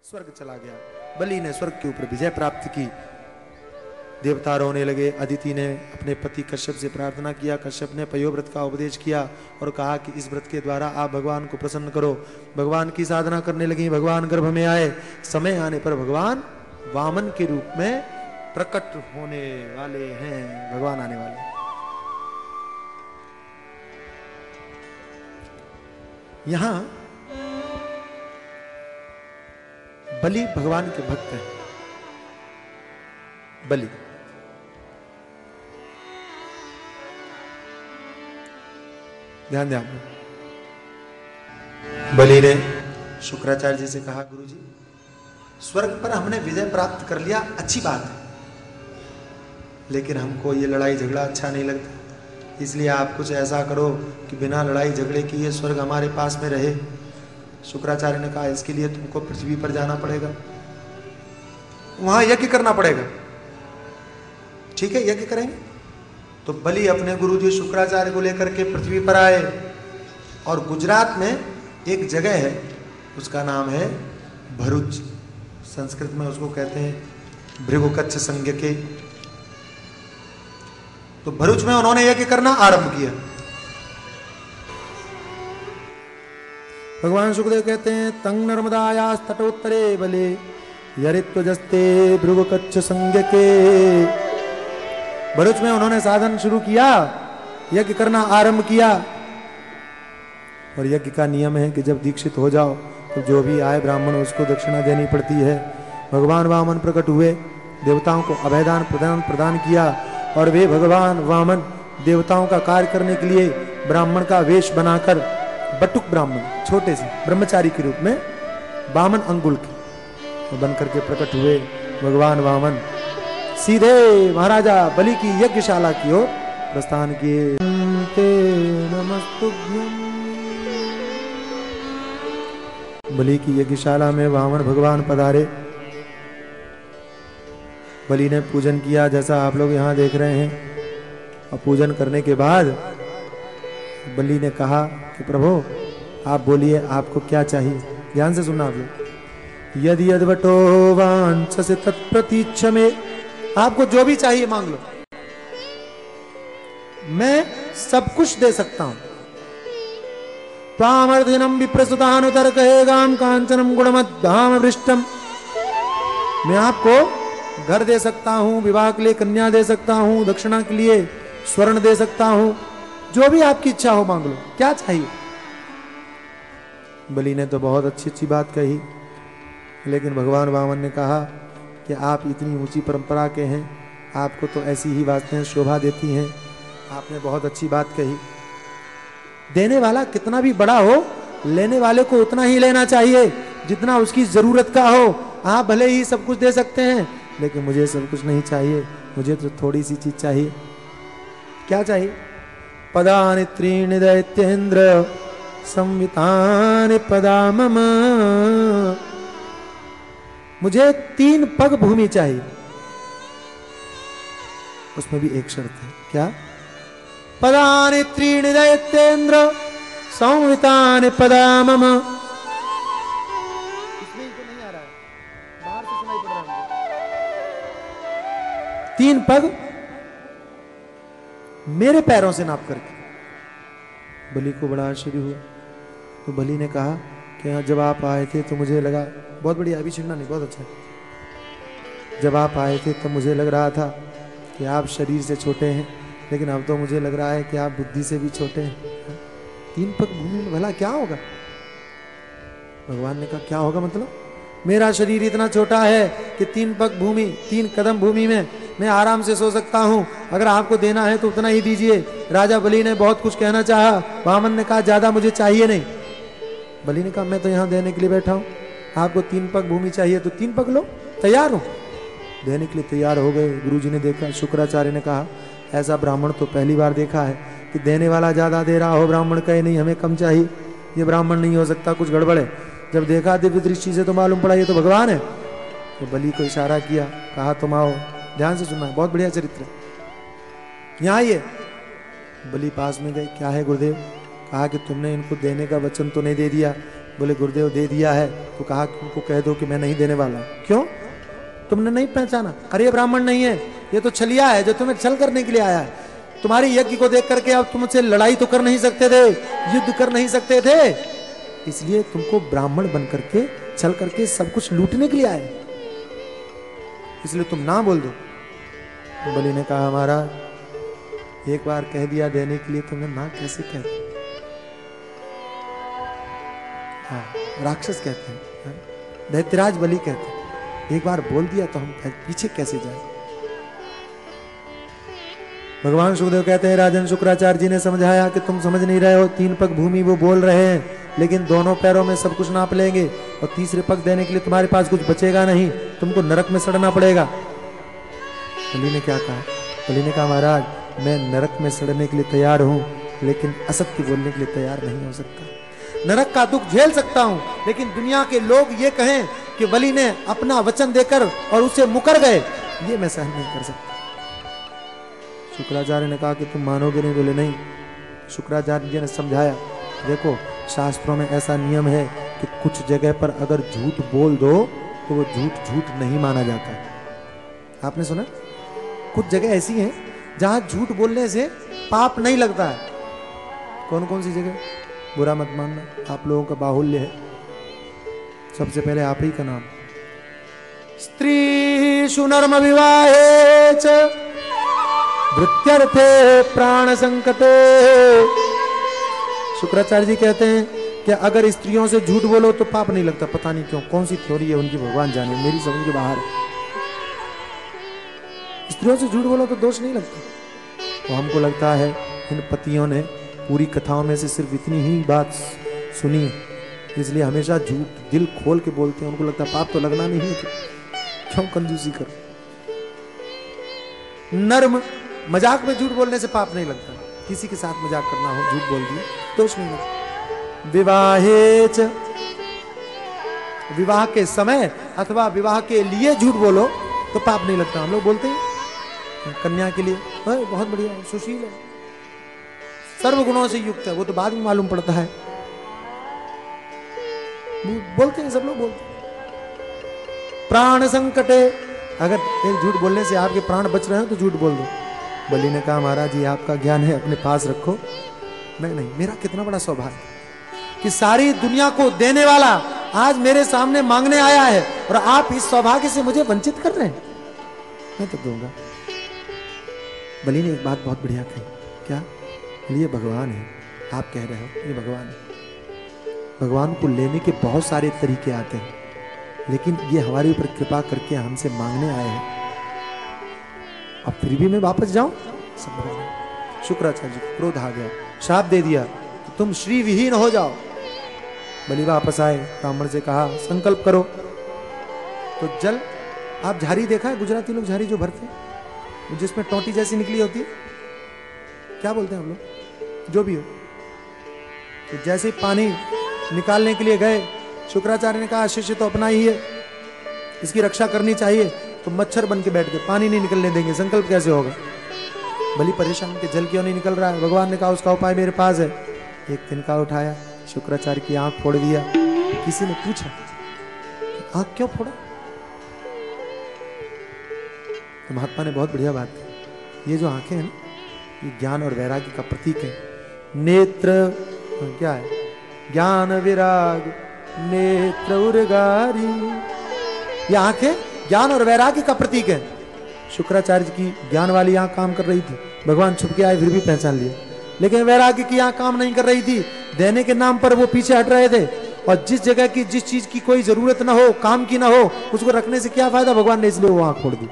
स्वर्ग चला गया। बलि ने स्वर्ग के ऊपर विजय प्राप्त की। देवता रोने लगे। अदिति ने अपने पति कश्यप से प्रार्थना किया। कश्यप ने पयोव्रत का उपदेश किया और कहा कि इस व्रत के द्वारा आप भगवान को प्रसन्न करो। भगवान की साधना करने लगी। भगवान गर्भ में आए। समय आने पर भगवान वामन के रूप में प्रकट होने वाले हैं। भगवान आने वाले हैं। यहां बलि भगवान के भक्त हैं। बलि ध्यान दें आप। बलि ने शुक्राचार्य जी से कहा, गुरुजी स्वर्ग पर हमने विजय प्राप्त कर लिया, अच्छी बात है, लेकिन हमको ये लड़ाई झगड़ा अच्छा नहीं लगता, इसलिए आप कुछ ऐसा करो कि बिना लड़ाई झगड़े की ये स्वर्ग हमारे पास में रहे। शुक्राचार्य ने कहा, इसके लिए तुमको पृथ्वी पर जाना पड़ेगा, वहां यज्ञ करना पड़ेगा। ठीक है, यज्ञ करेंगे। तो बलि अपने गुरुजी शुक्राचार्य को लेकर के पृथ्वी पर आए और गुजरात में एक जगह है, उसका नाम है भरूच। संस्कृत में उसको कहते हैं भृगुकच्छ संज्ञके। तो भरूच में उन्होंने यज्ञ करना आरंभ किया। भगवान सुखदेव कहते हैं, तंग नर्मदायास तटोत्तरे बले यरित्वजस्ते भृगुकच्छ संज्ञके। भरूच में उन्होंने साधन शुरू किया, यज्ञ करना आरंभ किया। और यज्ञ का नियम है कि जब दीक्षित हो जाओ तो जो भी आए ब्राह्मण उसको दक्षिणा देनी पड़ती है। भगवान वामन प्रकट हुए, देवताओं को अभयदान प्रदान किया और वे भगवान वामन देवताओं का कार्य करने के लिए ब्राह्मण का वेश बनाकर, बटुक ब्राह्मण छोटे से ब्रह्मचारी के रूप में 52 अंगुल के बन करके प्रकट हुए। भगवान वामन सीधे महाराजा बलि की यज्ञशाला की ओर प्रस्थान किए। बलि की यज्ञशाला में वामन भगवान पधारे। बलि ने पूजन किया जैसा आप लोग यहाँ देख रहे हैं। और पूजन करने के बाद बलि ने कहा कि प्रभु आप बोलिए, आपको क्या चाहिए। ध्यान से सुनना आप लोग। यदि यद्वटो वांछसे तत्प्रतीच्छ में, आपको जो भी चाहिए मांग लो, मैं सब कुछ दे सकता हूं। त्वामर्दिनम विप्रसुतानुतर कहेगाम कांचनम गुणमद्धाम वृष्टम। मैं आपको घर दे सकता हूं, विवाह के लिए कन्या दे सकता हूं, दक्षिणा के लिए स्वर्ण दे सकता हूं, जो भी आपकी इच्छा हो मांग लो, क्या चाहिए। बलि ने तो बहुत अच्छी अच्छी बात कही, लेकिन भगवान वामन ने कहा कि आप इतनी ऊंची परंपरा के हैं, आपको तो ऐसी ही बातें शोभा देती हैं। आपने बहुत अच्छी बात कही। देने वाला कितना भी बड़ा हो, लेने वाले को उतना ही लेना चाहिए जितना उसकी जरूरत का हो। आप भले ही सब कुछ दे सकते हैं, लेकिन मुझे सब कुछ नहीं चाहिए, मुझे तो थोड़ी सी चीज चाहिए। क्या चाहिए। पदानि त्रीणि दैत्येन्द्र संवितानि पदा मम। मुझे 3 पग भूमि चाहिए। उसमें भी एक शर्त है। क्या। पदानि त्रीणि दैत्येन्द्र संवितानि पदा मम। इसमें इनको नहीं आ रहा है, बाहर से सुनाई पड़ रहा है। 3 पग मेरे पैरों से नाप करके। बलि को बड़ा आश्चर्य हुआ। तो बलि ने कहा कि जब आप आए थे तो मुझे लगा, बहुत बढ़िया, अभी छिड़ना नहीं, बहुत अच्छा है। जब आप आए थे तो मुझे लग रहा था कि आप शरीर से छोटे हैं, लेकिन अब तो मुझे लग रहा है कि आप बुद्धि से भी छोटे हैं। 3 पग भूमि में भला क्या होगा। भगवान ने कहा क्या होगा मतलब। मेरा शरीर इतना छोटा है कि 3 पग भूमि, 3 कदम भूमि में मैं आराम से सो सकता हूं। अगर आपको देना है तो उतना ही दीजिए। राजा बलि ने बहुत कुछ कहना चाहा। वामन ने कहा ज्यादा मुझे चाहिए नहीं। बलि ने कहा मैं तो यहाँ देने के लिए बैठा हूं, आपको 3 पग भूमि चाहिए तो 3 पग लो, तैयार हूं। देने के लिए तैयार हो गए। गुरुजी ने देखा, शुक्राचार्य ने कहा ऐसा ब्राह्मण तो पहली बार देखा है कि देने वाला ज्यादा दे रहा हो, ब्राह्मण कहे नहीं हमें कम चाहिए, ये ब्राह्मण नहीं हो सकता, कुछ गड़बड़ है। जब देखा दिव्य दृष्टि से तो मालूम पड़ा ये तो भगवान है। तो बलि को इशारा किया, कहा तुम आओ। ध्यान से सुनना, बहुत बढ़िया चरित्र। यहाँ आइए। बलि पास में गए। क्या है गुरुदेव। कहा कि तुमने इनको देने का वचन तो नहीं दे दिया, बोले गुरुदेव दे दिया है। तो कहा उनको कह दो कि मैं नहीं देने वाला। क्यों? तुमने नहीं पहचाना? अरे ये ब्राह्मण नहीं है, ये तो छलिया है जो तुम्हें छल करने के लिए आया है। तुम्हारी यज्ञ को देख करके अब तुमसे लड़ाई तो कर नहीं सकते थे, युद्ध कर नहीं सकते थे, इसलिए तुमको ब्राह्मण बन करके छल करके सब कुछ लूटने के लिए आए, इसलिए तुम ना बोल दो। बलि ने कहा महाराज एक बार कह दिया देने के लिए तुमने ना कैसे कह दी? हाँ, राक्षस कहते हैं, हाँ? दैत्यराज बलि कहते हैं एक बार बोल दिया तो हम पीछे कैसे जाए। भगवान सुखदेव कहते हैं राजन शुक्राचार्य जी ने समझाया कि तुम समझ नहीं रहे हो, 3 पग भूमि वो बोल रहे हैं लेकिन दोनों पैरों में सब कुछ नाप लेंगे और तीसरे पग देने के लिए तुम्हारे पास कुछ बचेगा नहीं, तुमको नरक में सड़ना पड़ेगा। बलि ने क्या कहा? बलि ने कहा महाराज मैं नरक में सड़ने के लिए तैयार हूं लेकिन असत्य बोलने के लिए तैयार नहीं हो सकता। नरक का दुख झेल सकता हूं लेकिन दुनिया के लोग ये कहें कि बलि ने अपना वचन देकर और उसे मुकर गए, ये मैं सहन नहीं कर सकता। शुक्राचार्य ने कहा कि तुम मानोगे नहीं? बोले नहीं। शुक्राचार्य जी ने समझाया देखो शास्त्रों में ऐसा नियम है कि कुछ जगह पर अगर झूठ बोल दो तो वो झूठ झूठ नहीं माना जाता। आपने सुना? कुछ जगह ऐसी हैं जहां झूठ बोलने से पाप नहीं लगता है। कौन कौन सी जगह? बुरा मत मानना, आप लोगों का बाहुल्य है। सबसे पहले आप ही का नाम। स्त्री नर्म विवाहे च वृत्यर्थे प्राण संकटे। शुक्राचार्य जी कहते हैं कि अगर स्त्रियों से झूठ बोलो तो पाप नहीं लगता। पता नहीं क्यों, कौन सी थ्योरी है उनकी, भगवान जाने, मेरी समझ के बाहर है। स्त्रियों से झूठ बोलो तो दोष नहीं लगता। तो हमको लगता है इन पतियों ने पूरी कथाओं में से सिर्फ इतनी ही बात सुनी है, इसलिए हमेशा झूठ दिल खोल के बोलते हैं। उनको लगता है पाप तो लगना नहीं है, क्यों कंजूसी करो। नर्म मजाक में झूठ बोलने से पाप नहीं लगता। किसी के साथ मजाक करना हो, झूठ बोल दिया, दोष नहीं लगता। विवाहेच, विवाह के समय अथवा विवाह के लिए झूठ बोलो तो पाप नहीं लगता। हम लोग बोलते हैं कन्या के लिए बहुत बढ़िया है, सुशील है, सर्व गुणों से युक्त है, वो तो बाद में मालूम पड़ता है। बोलते हैं, सब लोग बोलते हैं। प्राण संकटे, अगर एक झूठ बोलने से आपके प्राण बच रहे हैं तो झूठ बोल दो। बलि ने कहा महाराज जी आपका ज्ञान है अपने पास रखो, मैं नहीं। मेरा कितना बड़ा सौभाग्य कि सारी दुनिया को देने वाला आज मेरे सामने मांगने आया है और आप इस सौभाग्य से मुझे वंचित कर रहे हैं। मैं तो दूंगा। बलि ने एक बात बहुत बढ़िया कही। क्या? ये भगवान है, आप कह रहे हो ये भगवान है। भगवान को लेने के बहुत सारे तरीके आते हैं, लेकिन ये हमारे ऊपर कृपा करके हमसे मांगने आए हैं, अब फिर भी मैं वापस जाऊं? सब भगवान। शुक्राचार्य जी को क्रोध आ गया, शाप दे दिया कि तुम श्री विहीन हो जाओ। बलि वापस आए, ब्राह्मण से कहा संकल्प करो। तो जल, आप झारी देखा है? गुजराती लोग झारी जो भरते हैं जिसमें टोटी जैसी निकली होती है, क्या बोलते हैं हम लोग, जो भी हो। तो जैसे ही पानी निकालने के लिए गए, शुक्राचार्य ने कहा शिष्य तो अपना ही है, इसकी रक्षा करनी चाहिए। तो मच्छर बन के बैठ गए, पानी नहीं निकलने देंगे, संकल्प कैसे होगा। बलि परेशान के जल क्यों नहीं निकल रहा है। भगवान ने कहा उसका उपाय मेरे पास है। एक तिनका उठाया, शुक्राचार्य की आंख फोड़ दिया। किसी ने पूछा आंख क्यों फोड़ा? तो महात्मा ने बहुत बढ़िया बात की, ये जो आंखें हैं ये ज्ञान और वैराग्य का प्रतीक है। नेत्र क्या है? ज्ञान विराग नेत्र उर्गारी। ये आंखें ज्ञान और वैराग्य का प्रतीक है। शुक्राचार्य की ज्ञान वाली आंख काम कर रही थी, भगवान छुप के आए फिर भी पहचान लिया, लेकिन वैराग्य की आंख काम नहीं कर रही थी। देने के नाम पर वो पीछे हट रहे थे, और जिस जगह की जिस चीज की कोई जरूरत ना हो, काम की ना हो, उसको रखने से क्या फायदा, भगवान ने इसलिए वो आंख फोड़ दी।